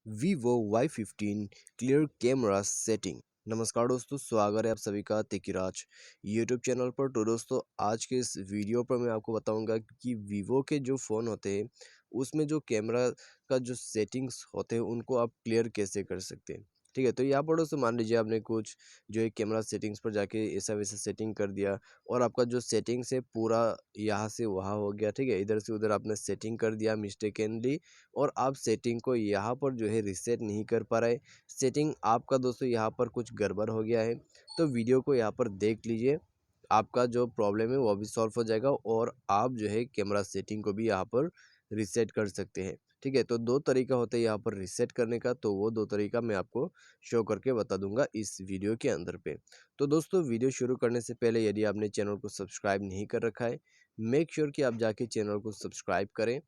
Vivo Y15 clear camera setting. नमस्कार दोस्तों, स्वागत है आप सभी का तेकीराज यूट्यूब चैनल पर। तो दोस्तों, आज के इस वीडियो पर मैं आपको बताऊंगा कि वीवो के जो फ़ोन होते हैं उसमें जो कैमरा का जो सेटिंग्स होते हैं उनको आप क्लियर कैसे कर सकते हैं। ठीक है, तो यहाँ पर दोस्तों मान लीजिए आपने कुछ जो है कैमरा सेटिंग्स पर जाके ऐसा वैसा सेटिंग कर दिया और आपका जो सेटिंग्स है पूरा यहाँ से वहाँ हो गया। ठीक है, इधर से उधर आपने सेटिंग कर दिया मिस्टेकनली और आप सेटिंग को यहाँ पर जो है रीसेट नहीं कर पा रहे। सेटिंग आपका दोस्तों यहाँ पर कुछ गड़बड़ हो गया है, तो वीडियो को यहाँ पर देख लीजिए। आपका जो प्रॉब्लम है वो भी सॉल्व हो जाएगा और आप जो है कैमरा सेटिंग को भी यहाँ पर रीसेट कर सकते हैं। ठीक है, तो दो तरीका होता है यहाँ पर रीसेट करने का, तो वो दो तरीका मैं आपको शो करके बता दूंगा इस वीडियो के अंदर पे। तो दोस्तों, वीडियो शुरू करने से पहले यदि आपने चैनल को सब्सक्राइब नहीं कर रखा है, मेक श्योर कि आप जाके चैनल को सब्सक्राइब करें।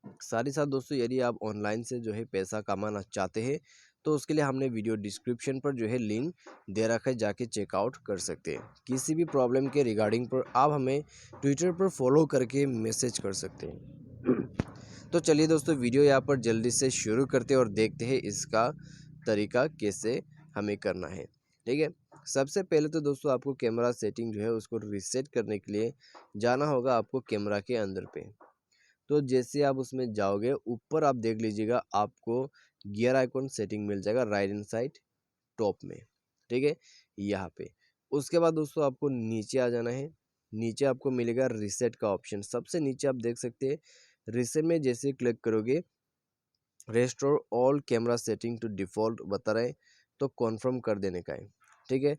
साथ ही साथ दोस्तों, यदि आप ऑनलाइन से जो है पैसा कमाना चाहते हैं तो उसके लिए हमने वीडियो डिस्क्रिप्शन पर जो है लिंक दे रखा है, जाके चेकआउट कर सकते हैं। किसी भी प्रॉब्लम के रिगार्डिंग पर आप हमें ट्विटर पर फॉलो करके मैसेज कर सकते हैं। तो चलिए दोस्तों, वीडियो यहाँ पर जल्दी से शुरू करते हैं और देखते हैं इसका तरीका कैसे हमें करना है। ठीक है, सबसे पहले तो दोस्तों आपको कैमरा सेटिंग जो है उसको रीसेट करने के लिए जाना होगा आपको कैमरा के अंदर पे। तो जैसे आप उसमें जाओगे, ऊपर आप देख लीजिएगा, आपको गियर आइकॉन सेटिंग मिल जाएगा राइट हैंड साइड टॉप में। ठीक है, यहाँ पे उसके बाद दोस्तों आपको नीचे आ जाना है। नीचे आपको मिलेगा रीसेट का ऑप्शन, सबसे नीचे आप देख सकते हैं। रीसेट में जैसे क्लिक करोगे, restore all camera setting to default बता रहे, तो कॉन्फर्म कर देने का है। ठीक है,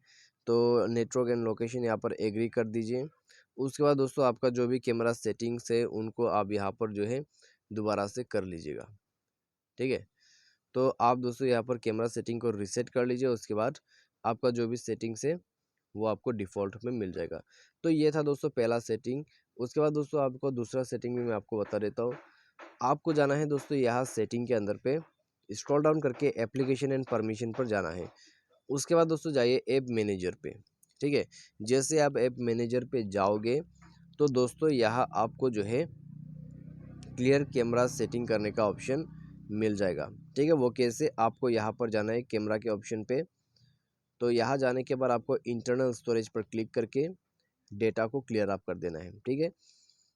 तो नेटवर्क एंड लोकेशन यहाँ पर एग्री कर दीजिए। उसके बाद दोस्तों आपका जो भी कैमरा सेटिंग्स है उनको आप यहाँ पर जो है दोबारा से कर लीजिएगा। ठीक है, तो आप दोस्तों यहाँ पर कैमरा सेटिंग को रीसेट कर लीजिए। उसके बाद आपका जो भी सेटिंग्स है वो आपको डिफ़ॉल्ट में मिल जाएगा। तो ये था दोस्तों पहला सेटिंग। उसके बाद दोस्तों आपको दूसरा सेटिंग भी मैं आपको बता देता हूँ। आपको जाना है दोस्तों यहाँ सेटिंग के अंदर पे, स्क्रॉल डाउन करके एप्लीकेशन एंड परमिशन पर जाना है। उसके बाद दोस्तों जाइए ऐप मैनेजर पे। ठीक है, जैसे आप ऐप मैनेजर पे जाओगे तो दोस्तों यहाँ आपको जो है क्लियर कैमरा सेटिंग करने का ऑप्शन मिल जाएगा। ठीक है, वो कैसे, आपको यहाँ पर जाना है कैमरा के ऑप्शन पे। तो यहाँ जाने के बाद आपको इंटरनल स्टोरेज पर क्लिक करके डेटा को क्लियर अप कर देना है। ठीक है,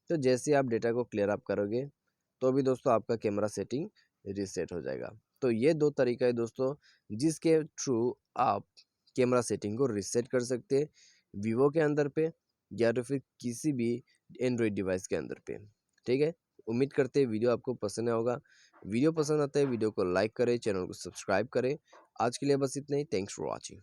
तो जैसे आप डेटा को क्लियर अप करोगे तो भी दोस्तों आपका कैमरा सेटिंग रीसेट हो जाएगा। तो ये दो तरीका है दोस्तों जिसके थ्रू आप कैमरा सेटिंग को रीसेट कर सकते हैं, वीवो के अंदर पे या तो फिर किसी भी एंड्रॉयड डिवाइस के अंदर पे। ठीक है, उम्मीद करते हैं वीडियो आपको पसंद आया होगा। वीडियो पसंद आता है वीडियो को लाइक करें, चैनल को सब्सक्राइब करें। आज के लिए बस इतना ही। Thanks for watching.